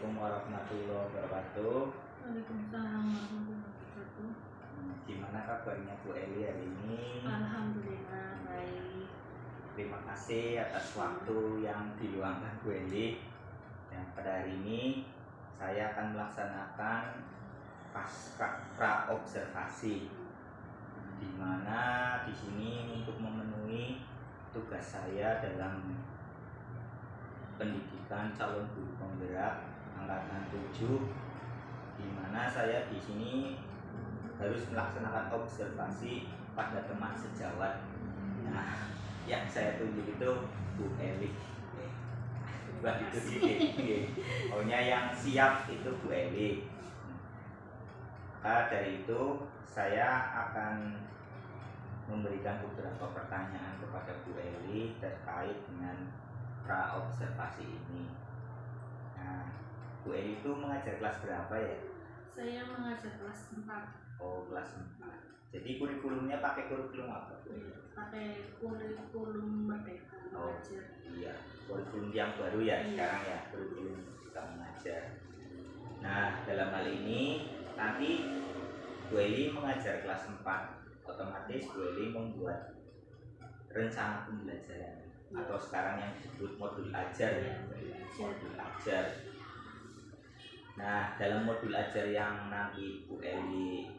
Assalamualaikum warahmatullahi wabarakatuh. Waalaikumsalam warahmatullahi wabarakatuh. Gimana kabarnya Bu Eli hari ini? Alhamdulillah baik. Terima kasih atas waktu yang diluangkan Bu Eli. Dan pada hari ini saya akan melaksanakan pra observasi, di mana di sini untuk memenuhi tugas saya dalam pendidikan calon guru penggerak angkatan 7, di mana saya di sini harus melaksanakan observasi pada teman sejawat. Nah, yang saya tunjuk itu Bu Eli. Buat itu sih. Pokoknya yang siap itu Bu Eli. Dari itu saya akan memberikan beberapa pertanyaan kepada Bu Eli terkait dengan pra observasi ini. Nah, Bu Eli itu mengajar kelas berapa ya? Saya mengajar kelas 4. Oh, kelas 4. Jadi kurikulumnya pakai kurikulum apa? Pakai kurikulum Merdeka Mengajar. Iya, kurikulum yang baru ya. Iya. Sekarang ya, kurikulum Merdeka Mengajar. Nah, dalam hal ini nanti Bu Eli mengajar kelas 4. Otomatis Bu Eli membuat rencana pembelajaran, atau sekarang yang disebut modul ajar ya. Modul ajar. Nah, dalam modul ajar yang nanti Bu Eli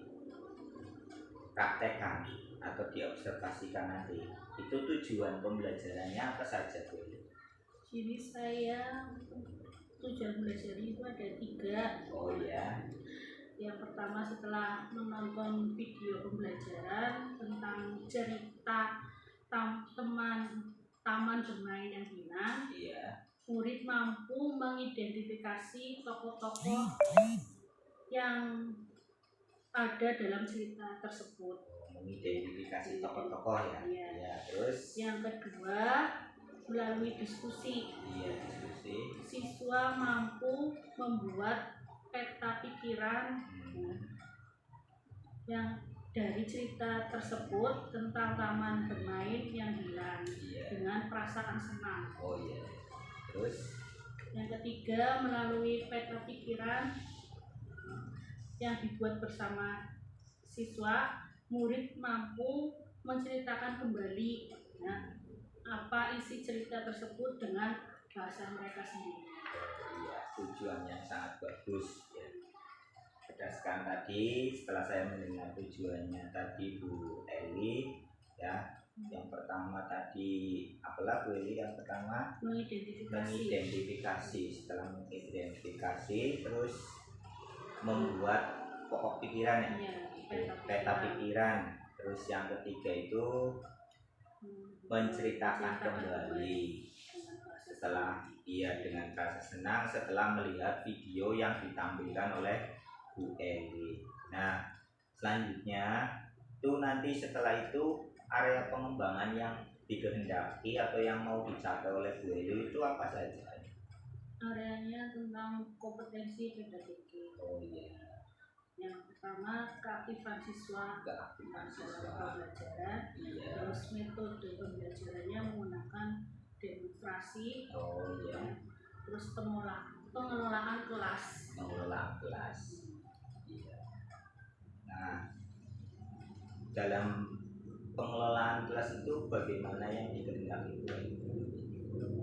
praktekkan atau diobservasikan nanti, itu tujuan pembelajarannya apa saja Bu Eli? Jadi saya tujuan belajar itu ada 3. Oh ya. Yang pertama, setelah menonton video pembelajaran tentang cerita taman bermain yang hilang, Iya. murid mampu mengidentifikasi tokoh-tokoh yang ada dalam cerita tersebut. Mengidentifikasi tokoh-tokoh ya. Iya. Ya, terus Yang kedua, melalui diskusi, iya, diskusi. siswa mampu membuat peta pikiran yang dari cerita tersebut tentang taman bermain yang hilang, Iya. dengan perasaan senang. Oh iya. Terus Yang ketiga, melalui peta pikiran yang dibuat bersama siswa, murid mampu menceritakan kembali apa isi cerita tersebut dengan bahasa mereka sendiri. iya, tujuan yang sangat bagus ya. Berdasarkan tadi, setelah saya mendengar tujuannya tadi Bu Eli ya, yang pertama tadi apalah Bu Eli? Yang pertama mengidentifikasi. Setelah mengidentifikasi, terus membuat pokok pikiran ya, peta pikiran. Terus yang ketiga itu menceritakan kembali setelah ia dengan rasa senang setelah melihat video yang ditampilkan oleh Bu Eli. Nah, selanjutnya itu nanti setelah itu area pengembangan yang dikehendaki atau yang mau dicapai oleh Bu Eli itu apa saja? Areanya tentang kompetensi pedagogik. Oh iya. Yang pertama, keaktifan siswa dalam pembelajaran. Iya. Terus metode pembelajarannya menggunakan demonstrasi. Oh iya. Terus pengelolaan kelas. Pengelolaan kelas. Iya. Nah, dalam pengelolaan kelas itu bagaimana yang dikehendaki Bu Eli?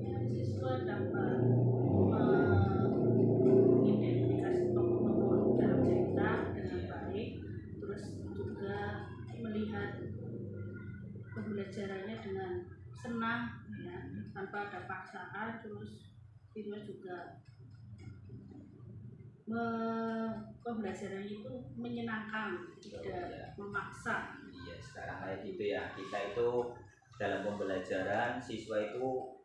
Ya, siswa dapat mengidentifikasi tokoh-tokoh dalam cerita dengan baik, terus juga melihat pembelajarannya dengan senang ya, tanpa ada paksaan. Terus siswa juga pembelajaran itu menyenangkan, tidak memaksa. Iya, sekarang kayak gitu ya. Kita itu dalam pembelajaran siswa itu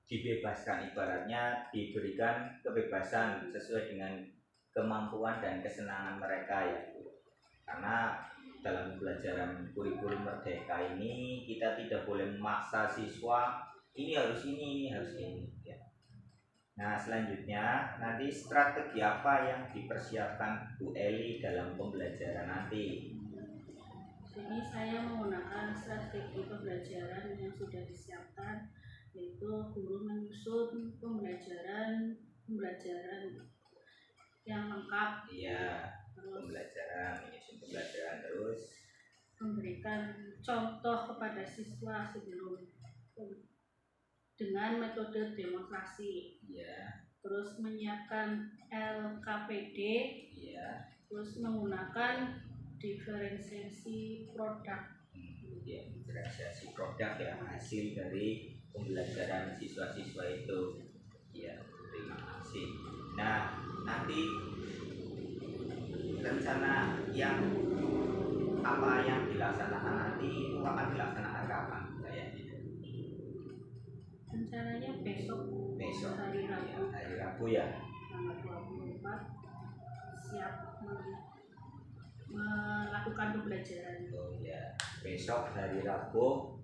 dibebaskan, ibaratnya diberikan kebebasan sesuai dengan kemampuan dan kesenangan mereka ya. Karena dalam pembelajaran kurikulum Merdeka ini kita tidak boleh memaksa siswa ini harus ini harus ini ya. Nah, selanjutnya nanti strategi apa yang dipersiapkan Bu Eli dalam pembelajaran nanti? Jadi saya menggunakan strategi pembelajaran yang sudah disiapkan, yaitu guru menyusun pembelajaran yang lengkap, iya, terus pembelajaran, menyusun pembelajaran, terus memberikan contoh kepada siswa sebelum dengan metode demonstrasi, iya, terus menyiapkan LKPD, iya, terus menggunakan diferensiasi produk. ya, diferensiasi produk ya, hasil dari pembelajaran siswa-siswa itu. Ya, terima kasih. Nah, nanti rencana yang apa yang dilaksanakan nanti itu akan dilaksanakan kapan kayaknya? Rencananya besok hari Ya, Rabu hari Rabu ya. tanggal 24 siap melakukan pembelajaran. Oh ya, besok hari Rabu.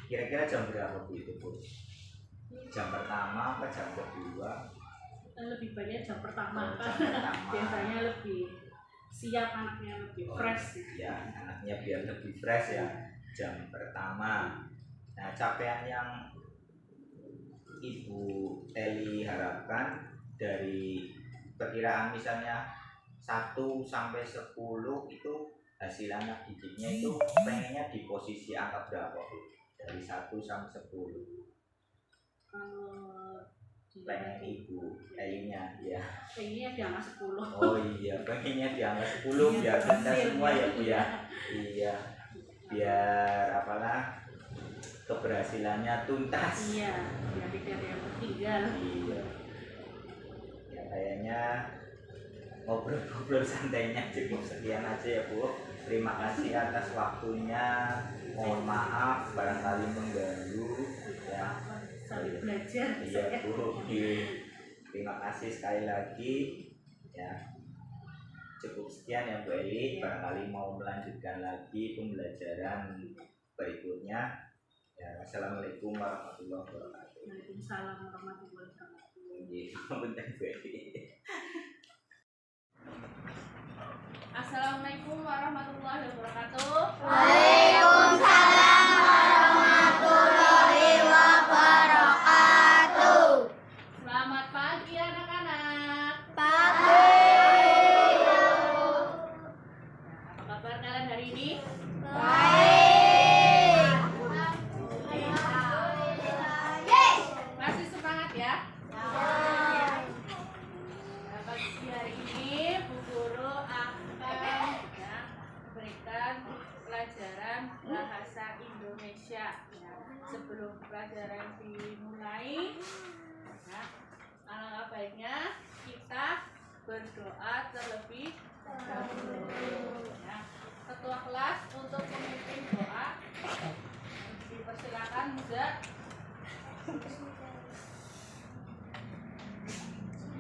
Kira-kira jam berapa Bu itu Bu? Jam pertama apa jam kedua? Lebih banyak jam pertama, Oh, jam pertama. biasanya lebih siap, anaknya lebih fresh. Ya, anaknya biar lebih fresh ya. Jam pertama. Nah, capaian yang Ibu Teli harapkan dari perkiraan misalnya 1 sampai 10 itu hasil anak didiknya itu pengennya di posisi angka berapa Bu? Dari 1 sampai 10. Kalau Pengen Ibu Telinya ya. pengennya di angka 10. Oh iya, pengennya di angka 10 biar kita semua ya Bu ya. Iya. Biar apalah keberhasilannya tuntas. Iya, biar tidak ada yang tertinggal. Iya. Ya kayaknya ngobrol-ngobrol santainya cukup sekian aja ya Bu. Terima kasih atas waktunya. Mohon maaf barangkali mengganggu ya. Sambil belajar. Iya Bu. Terima kasih sekali lagi ya. Cukup sekian ya Bu Eli. Barangkali mau melanjutkan lagi pembelajaran berikutnya. Ya, assalamualaikum warahmatullahi wabarakatuh. Waalaikumsalam warahmatullahi wabarakatuh. Bentar Bu Eli. Assalamualaikum warahmatullahi wabarakatuh. Waalaikumsalam warahmatullahi wabarakatuh. Selamat pagi anak-anak. Pagi. Apa kabar kalian hari ini? Baik. Masih semangat ya? Nah, pagi hari ini Bu Guru akan berikan pelajaran bahasa Indonesia. Ya, sebelum pelajaran dimulai, alangkah baiknya kita berdoa terlebih dahulu. Ya. Ketua kelas untuk memimpin doa dipersilakan Muza.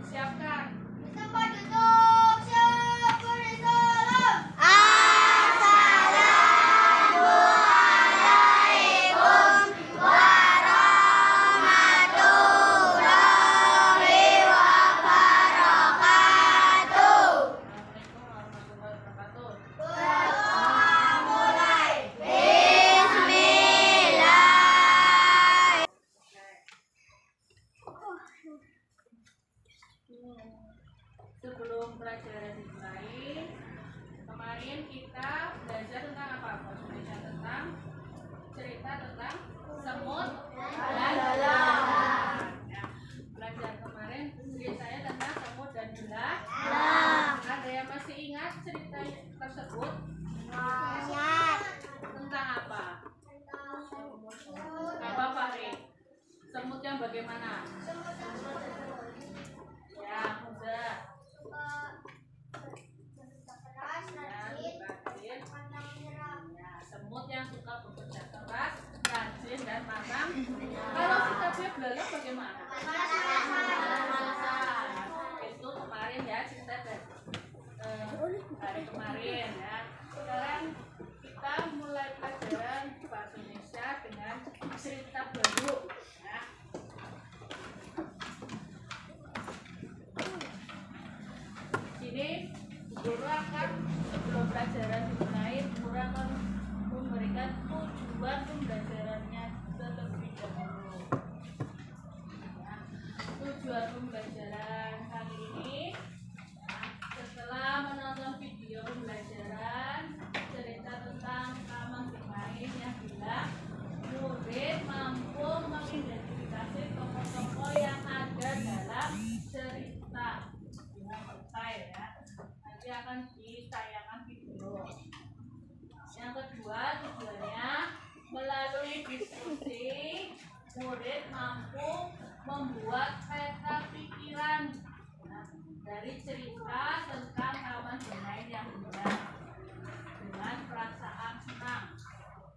Siapkan. Tempat duduk siap beri salam. Assalamualaikum warahmatullahi wabarakatuh. Assalamualaikum warahmatullahi wabarakatuh. Berdoa mulai. Bismillah. Sebelum pelajaran dimulai, kemarin kita belajar tentang apa? Indonesia tentang cerita tentang semut dan belalang. Ya, belajar kemarin ceritanya tentang semut dan belalang. Ada yang masih ingat cerita tersebut? Tentang apa? Apa Fahri? Semut yang bagaimana? Ya, Muza. Ya, ya, semut yang suka bekerja keras, rajin dan magang. Kalau sikapnya belalang bagaimana? Itu kemarin ya cerita hari kemarin ya. Sekarang kita mulai pelajaran bahasa Indonesia dengan cerita baru. Ya. Sini guru akan sebelum pelajaran dimulai, guru akan memberikan tujuan pembelajarannya terlebih dahulu. Ya. Tujuan pembelajaran kali ini diskusi, murid mampu membuat peta pikiran dari cerita tentang taman bermain yang indah dengan perasaan senang.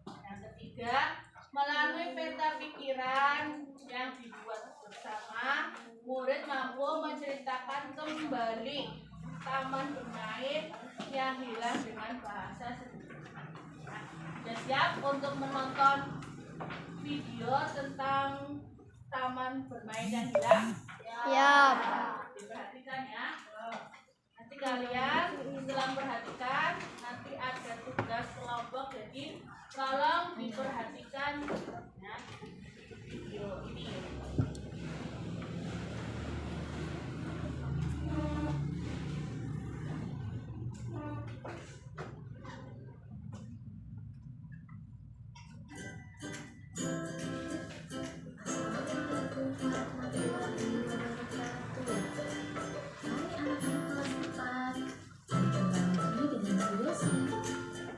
Yang ketiga, melalui peta pikiran yang dibuat bersama, murid mampu menceritakan kembali taman bermain yang hilang dengan bahasa sederhana. Sudah siap untuk menonton video tentang taman bermain yang hilang? Siap. Diperhatikan ya. Nanti kalian setelah memperhatikan, nanti ada tugas kelompok, jadi tolong diperhatikan ya, video ini.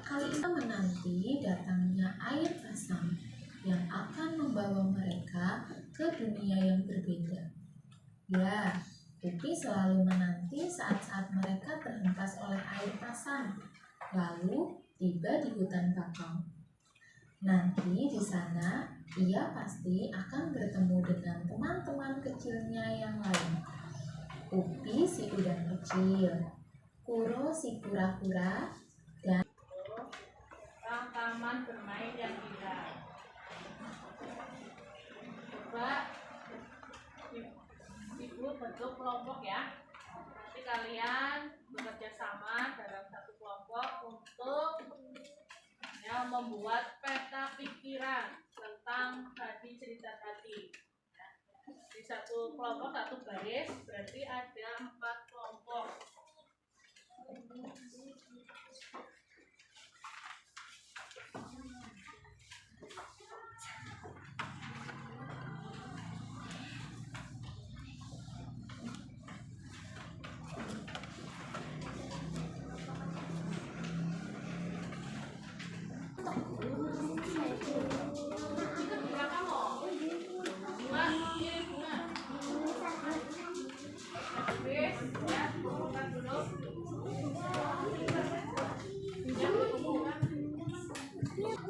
Kali ini menanti datangnya air pasang yang akan membawa mereka ke dunia yang berbeda. Ya, Upi selalu menanti saat-saat mereka terhempas oleh air pasang, lalu tiba di hutan bakau. Nanti di sana, ia pasti akan bertemu dengan teman-teman kecilnya yang lain. Upi si udang kecil, Kuro si kura-kura, dan Taman bermain yang indah. Coba ibu bentuk kelompok ya. Nanti kalian bekerja sama dalam satu kelompok untuk ya, membuat peta pikiran tentang tadi cerita tadi. Ya. Di satu kelompok satu baris berarti ada 4 kelompok.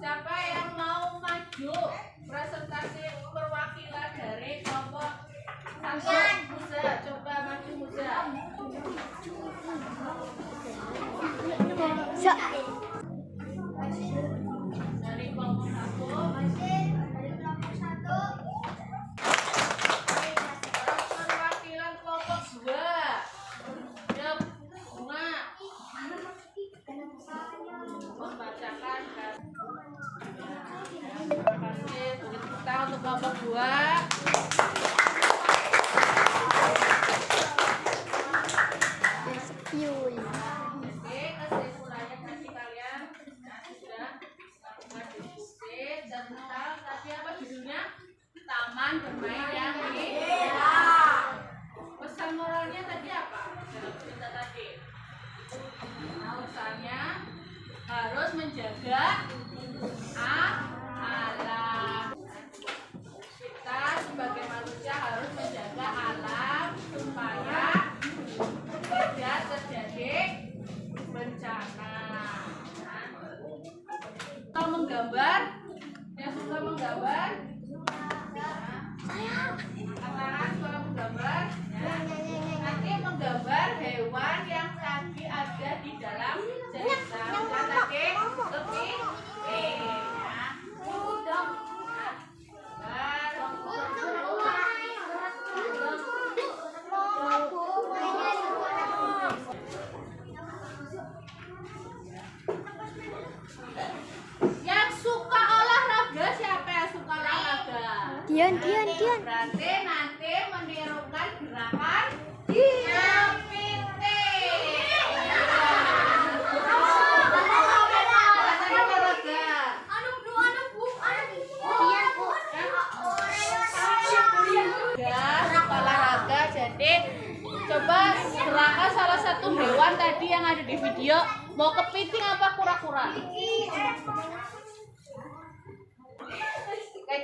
Siapa yang mau maju presentasi perwakilan dari kelompok satu? Musa, coba maju Musa. Dari kelompok satu. Perwakilan kelompok 2. Ya, Bunga. Membacakan kan. Terima kasih. Beri kita untuk kelompok 2. Oke, kesimpulannya tadi kalian sudah melakukan diskusi tentang tadi apa judulnya? Taman bermain yang indah. Pesan moralnya tadi apa? Dalam cerita tadi. Pesannya harus menjaga alam. Kita sebagai manusia harus menjaga alam supaya tidak terjadi bencana. Kalau menggambar, yang suka menggambar, antara suka menggambar, ya. Nanti menggambar hewan yang tadi ada di dalam cerita. Misalnya tadi kepiting, ya. Yang suka olahraga siapa yang suka olahraga? Dian. Berarti nanti menirukan gerakan kepiting. Rasanya olahraga. Olahraga, jadi coba gerakan salah satu hewan tadi yang ada di video. Mau kepiting apa kura-kura?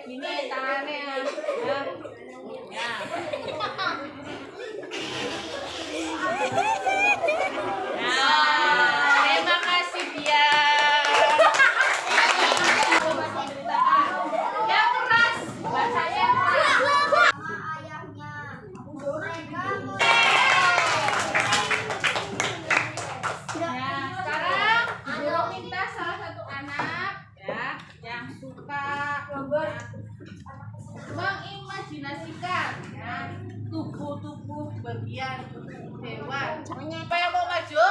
gini tangannya ya. Ya. Nah, terima kasih dia. Yang keras, bahasanya yang keras. ayahnya. Mereka Nah, sekarang Guru minta salah satu anak ya yang suka mengimajinasikan ya tubuh-tubuh bagian hewan. Siapa yang mau maju?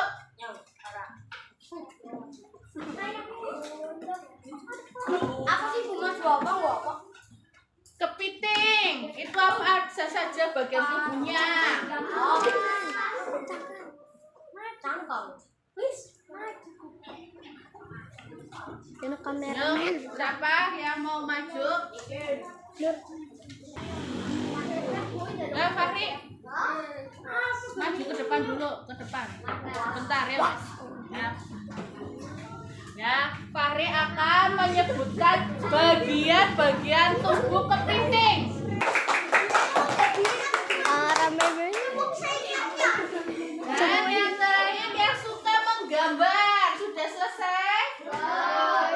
apa sih bunga bopong bopong? Kepiting. Itu apa saja bagian tubuhnya? Cangkong. Wis. Ini Yuk, siapa yang mau maju? Fahri, maju ke depan dulu, ke depan. Bentar ya, Mas. Ya. Ya, Fahri akan menyebutkan bagian-bagian tubuh kepiting. Dan yang terakhir yang suka menggambar. Sudah selesai? Nah,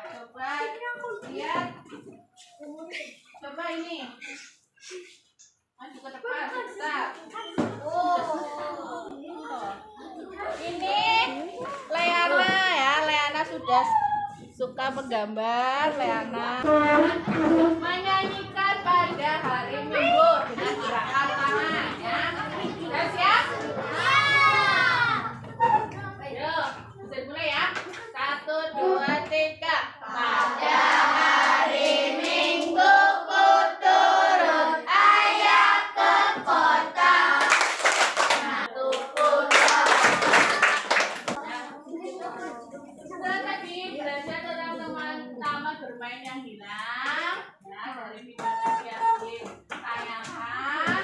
coba lihat. Coba ini. Maju ke depan, bentar. Ini Leana ya, Leana sudah suka menggambar. Leana menyanyikan pada hari Minggu dengan gerakan tangan ya. Sudah siap? Yuk, bisa mulai ya. 1, 2, 3. Pada hari Minggu ku turun ayah ke kota. Satu pun Setelah tadi belajar tentang teman-teman bermain yang hilang ya, dari video tadi yang ditayangkan.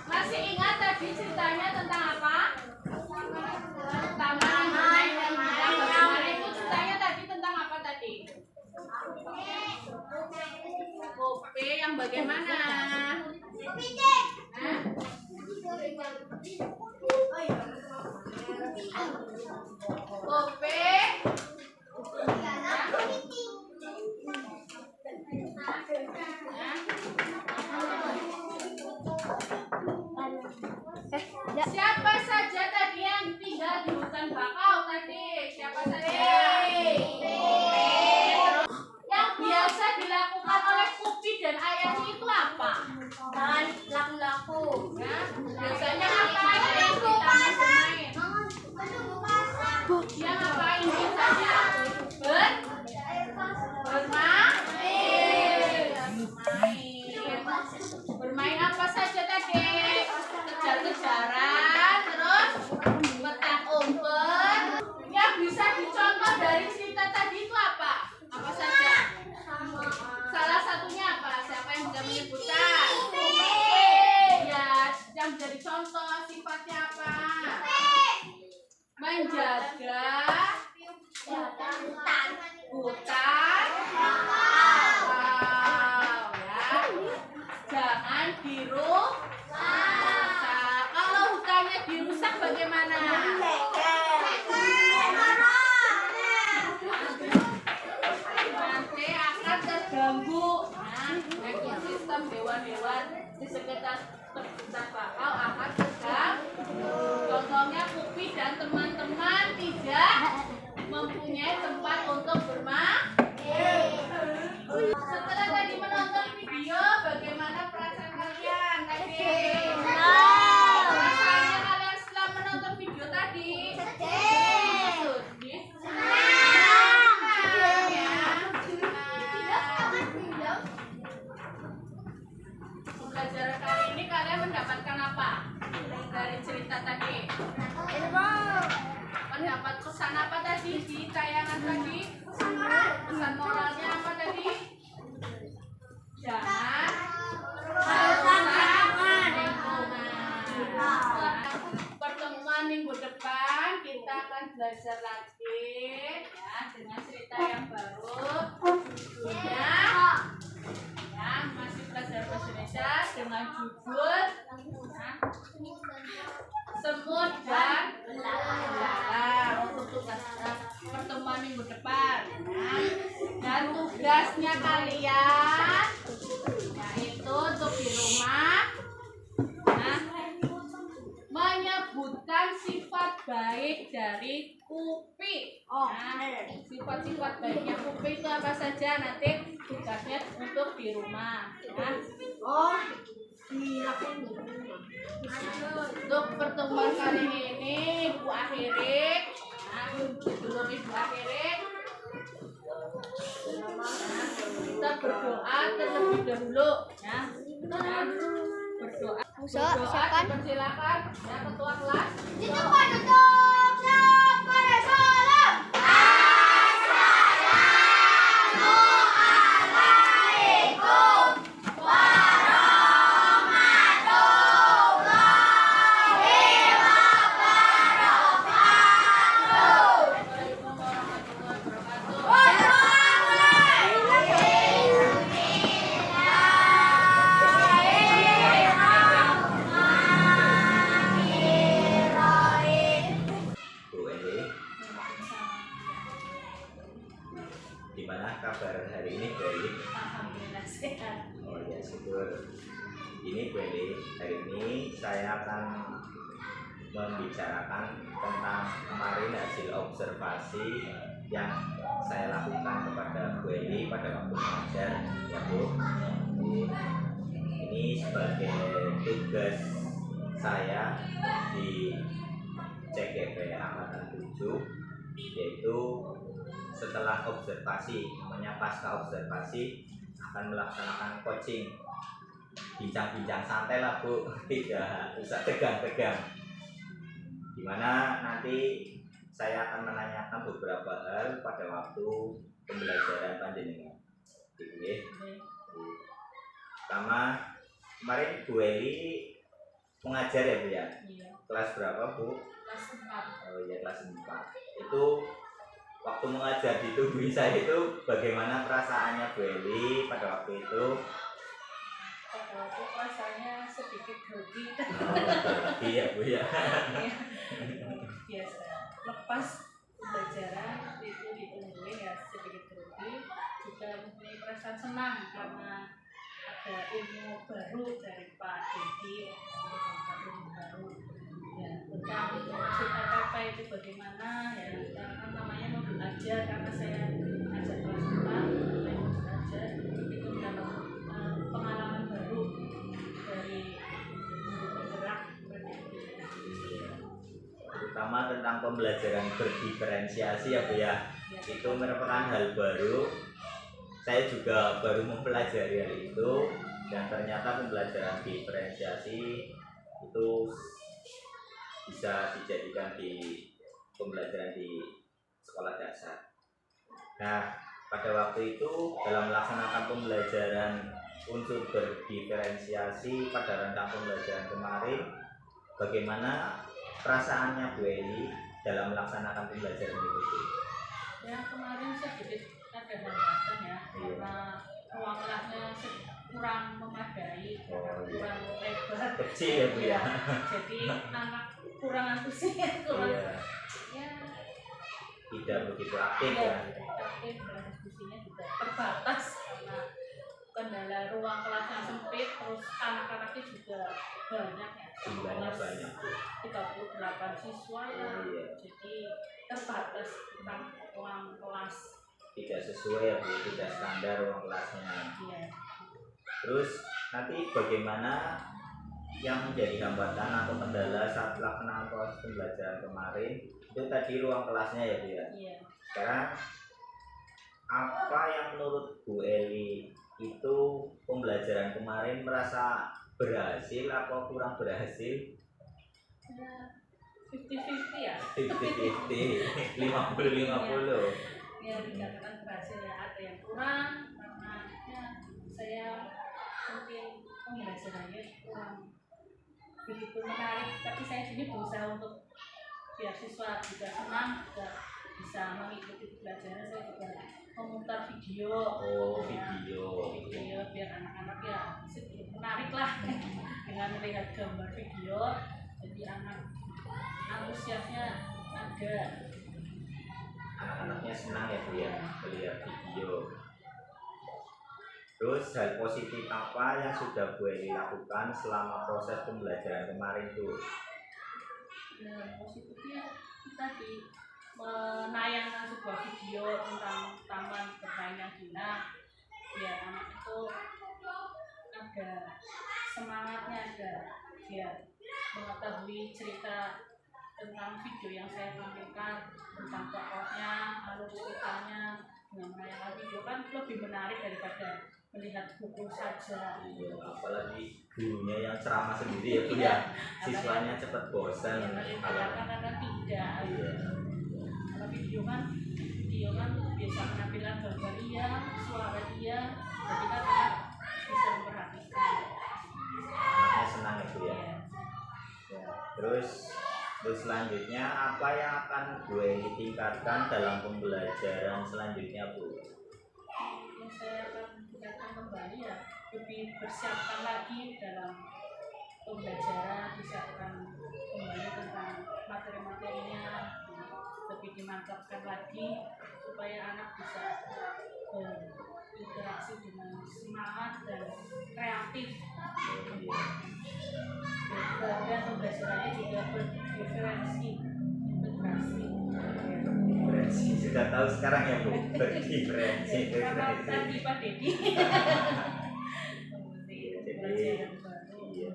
Masih ingat tadi ceritanya tentang apa? Taman bermain yang hilang. Bagaimana itu ceritanya tadi tentang apa tadi? Kopi yang bagaimana? Hah? Kopi siapa saja tadi yang tinggal di hutan bakau tadi? Siapa saja? Yang biasa dilakukan oleh Kupi dan ayahnya itu apa? Laku-laku. Ya, biasanya ngapain di taman bermain? Dia ngapain biasanya? Bermain apa saja tadi? Kejar-kejaran, terus petak umpet. Yang bisa dicontoh dari cerita tadi itu apa? Apa saja? Salah satunya apa? Siapa yang bisa menyebutkan? Ya, yang jadi contoh sifatnya apa? Menjaga hutan. Jangan dirusak. Kalau hutannya dirusak bagaimana? Nanti akan terganggu. Nah, ekosistem hewan-hewan di sekitar hutan bakau akan terganggu. Contohnya Kupi dan teman-teman tidak mempunyai tempat untuk bermain. Setelah tadi menonton video, bagaimana perasaan kalian tadi? Perasaannya kalian setelah menonton video tadi? Sedih. Pembelajaran kali ini kalian mendapatkan apa dari cerita tadi? Mendapat pesan apa tadi di tayangan tadi? kita yang baru judulnya ya masih belajar bahasa Indonesia dengan judul semut dan belalang untuk tugas pertemuan minggu depan ya. Dan tugasnya kalian yaitu untuk di rumah menyebutkan sifat baik dari Kupi. Sifat-sifat baiknya Kupi itu apa saja nanti tugasnya untuk di rumah ya. Untuk pertemuan kali ini Ibu akhiri sebelum Ibu akhiri kita berdoa terlebih dahulu ya. Berdoa dipersilakan ya ketua kelas. Gimana kabar hari ini Bu Eli? Alhamdulillah sehat. Oh ya syukur. Ini Bu Eli, hari ini saya akan membicarakan tentang kemarin hasil observasi yang saya lakukan kepada Bu Eli pada waktu mengajar ya Bu. Ini sebagai tugas saya di CGP Angkatan 7, yaitu setelah observasi, namanya pasca observasi, akan melaksanakan coaching, bincang-bincang santai lah Bu, tidak usah tegang-tegang, dimana nanti saya akan menanyakan beberapa hal pada waktu pembelajaran panjenengan. Pertama, kemarin Bu Eli mengajar ya Bu ya? Iya. Kelas berapa Bu? Kelas 4. Oh iya, kelas 4. Itu waktu mengajar di saya itu bagaimana perasaannya Bu Eli pada waktu itu? Pada waktu rasanya sedikit grogi. Grogi ya Bu ya. Biasa. Lepas pembelajaran itu ditungguin ya sedikit grogi. Juga mempunyai perasaan senang karena ada ilmu baru dari Pak Dedi, ilmu baru ya tentang maksud apa itu bagaimana ya. Kan namanya mau belajar karena saya ajar kelas 4 saya mau belajar itu mendapat pengalaman baru dari bergerak Terutama tentang pembelajaran berdiferensiasi ya Bu ya. Itu merupakan hal baru. Saya juga baru mempelajari hal itu, dan ternyata pembelajaran diferensiasi itu bisa dijadikan di pembelajaran di sekolah dasar. Nah, pada waktu itu dalam melaksanakan pembelajaran unsur berdiferensiasi pada rentang pembelajaran kemarin, bagaimana perasaannya Bu Eli dalam melaksanakan pembelajaran itu? Ya kemarin sedikit ada hambatan ya karena ruang kelasnya kurang memadai, kurang lebar, kecil ya Bu ya. Jadi anak kurang antusias, kurang ya tidak begitu aktif ya, ya. aktif dan diskusinya juga terbatas karena kendala ruang kelasnya sempit, terus anak-anaknya juga banyak ya, Jumlahnya banyak. 38 siswa ya, jadi terbatas tentang ruang kelas. Tidak sesuai ya Bu, tidak standar ruang kelasnya. Iya. Terus nanti bagaimana yang menjadi hambatan atau kendala saat pelaksanaan proses pembelajaran kemarin? Itu tadi ruang kelasnya ya Bu ya. Iya. Sekarang apa yang menurut Bu Eli itu pembelajaran kemarin merasa berhasil atau kurang berhasil? Ya, 50-50 ya. 50-50, 50-50. Ya dikatakan berhasil ya, ada yang kurang karena ya saya mungkin pembelajarannya kurang begitu menarik, tapi saya sini berusaha untuk biar siswa juga senang, juga bisa mengikuti pelajaran, saya juga memutar video. Oh, Ya, video. video biar anak-anak ya sedikit menarik lah dengan melihat gambar video, jadi anak antusiasnya ada. Anak-anaknya senang ya Bu ya melihat video. Terus hal positif apa yang sudah Bu Eli lakukan selama proses pembelajaran kemarin tuh? Dan positifnya kita di menayangkan sebuah video tentang taman bermain yang Gina, biar anak itu ada semangatnya, ada biar mengetahui cerita tentang video yang saya tampilkan, tentang tokohnya, alur ceritanya. Dengan menayangkan video kan lebih menarik daripada melihat buku saja. Iya, apalagi gurunya yang ceramah sendiri ya Bu ya. Siswanya cepat bosan. Kadang-kadang tidak. Iya. Kalau video kan biasa menampilkan gambar dia, suara dia, jadi kan anak bisa memperhatikan. Anaknya senang ya Bu ya. Ya. Ya, terus selanjutnya apa yang akan Bu Eli tingkatkan dalam pembelajaran selanjutnya Bu? Yang saya akan tingkatkan kembali ya, lebih bersiapkan lagi dalam pembelajaran, disiapkan kembali tentang materi-materinya, lebih dimantapkan lagi supaya anak bisa berinteraksi dengan semangat dan kreatif. Dan pembelajarannya juga berdiferensi, integrasi. Diferensi sudah tahu sekarang ya Bu, berdiferensi. Karena tadi Pak Dedi. Pembelajaran baru. Iya.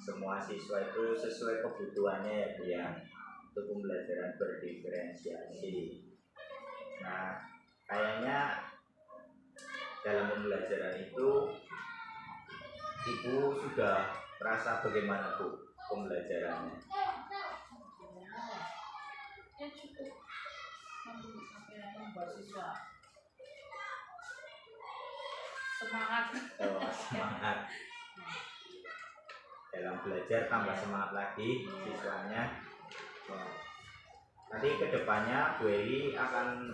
Semua siswa itu sesuai kebutuhannya ya Bu ya, untuk pembelajaran berdiferensiasi. Nah, kayaknya dalam pembelajaran itu Ibu sudah merasa bagaimana Bu pembelajarannya? Ya cukup membuat siswa semangat. Oh, semangat dalam belajar, tambah semangat lagi siswanya. Wah. Nanti kedepannya Bu Eli akan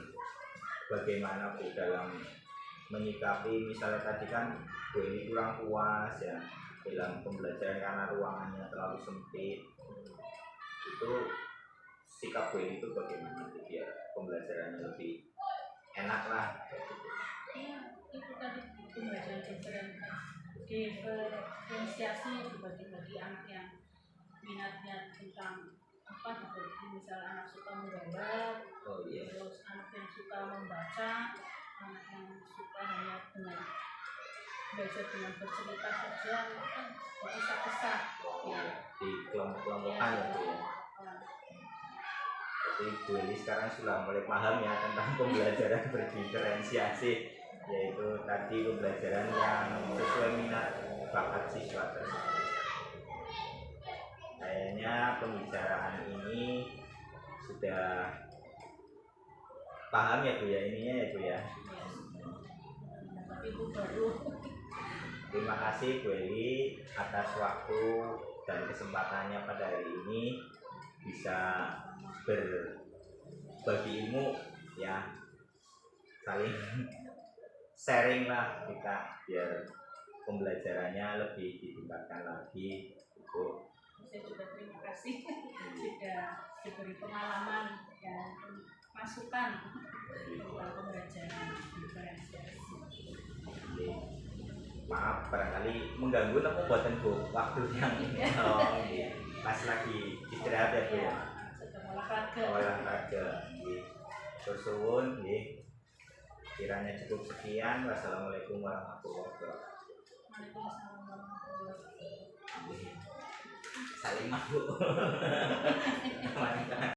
bagaimana Bu dalam menyikapi, misalnya tadi kan Bu Eli kurang puas ya dalam pembelajaran karena ruangannya terlalu sempit, itu sikap Bu Eli itu bagaimana biar pembelajarannya lebih enak lah? Ya, itu tadi pembelajaran diferensiasi dibagi-bagi anak yang minatnya tentang apa seperti misalnya anak suka menggambar, Oh iya. terus anak yang suka membaca, anak yang suka hanya dengan belajar dengan bercerita saja, itu kan berkisah-kisah. Ya. Di kelompok-kelompokan ya Bu ya. Jadi Bu Eli sekarang sudah mulai paham ya tentang pembelajaran berdiferensiasi, yaitu tadi pembelajaran yang sesuai minat bakat siswa tersebut. Kayaknya pembicaraan ini sudah paham ya Bu ya, ininya ya Bu ya. Tapi itu baru. Terima kasih Bu Eli atas waktu dan kesempatannya pada hari ini bisa berbagi ilmu ya, saling sharing lah kita biar pembelajarannya lebih ditingkatkan lagi Bu. Saya juga terima kasih sudah diberi pengalaman dan masukan tentang pembelajaran diferensiasi. Maaf barangkali mengganggu nopo buatan Bu waktu yang pas lagi istirahat ya Bu ya. Sedang olahraga. Olahraga nggih. Terus suwun nggih. Kiranya cukup sekian. Wassalamualaikum warahmatullahi wabarakatuh. Waalaikumsalam warahmatullahi wabarakatuh. Saling mabuk.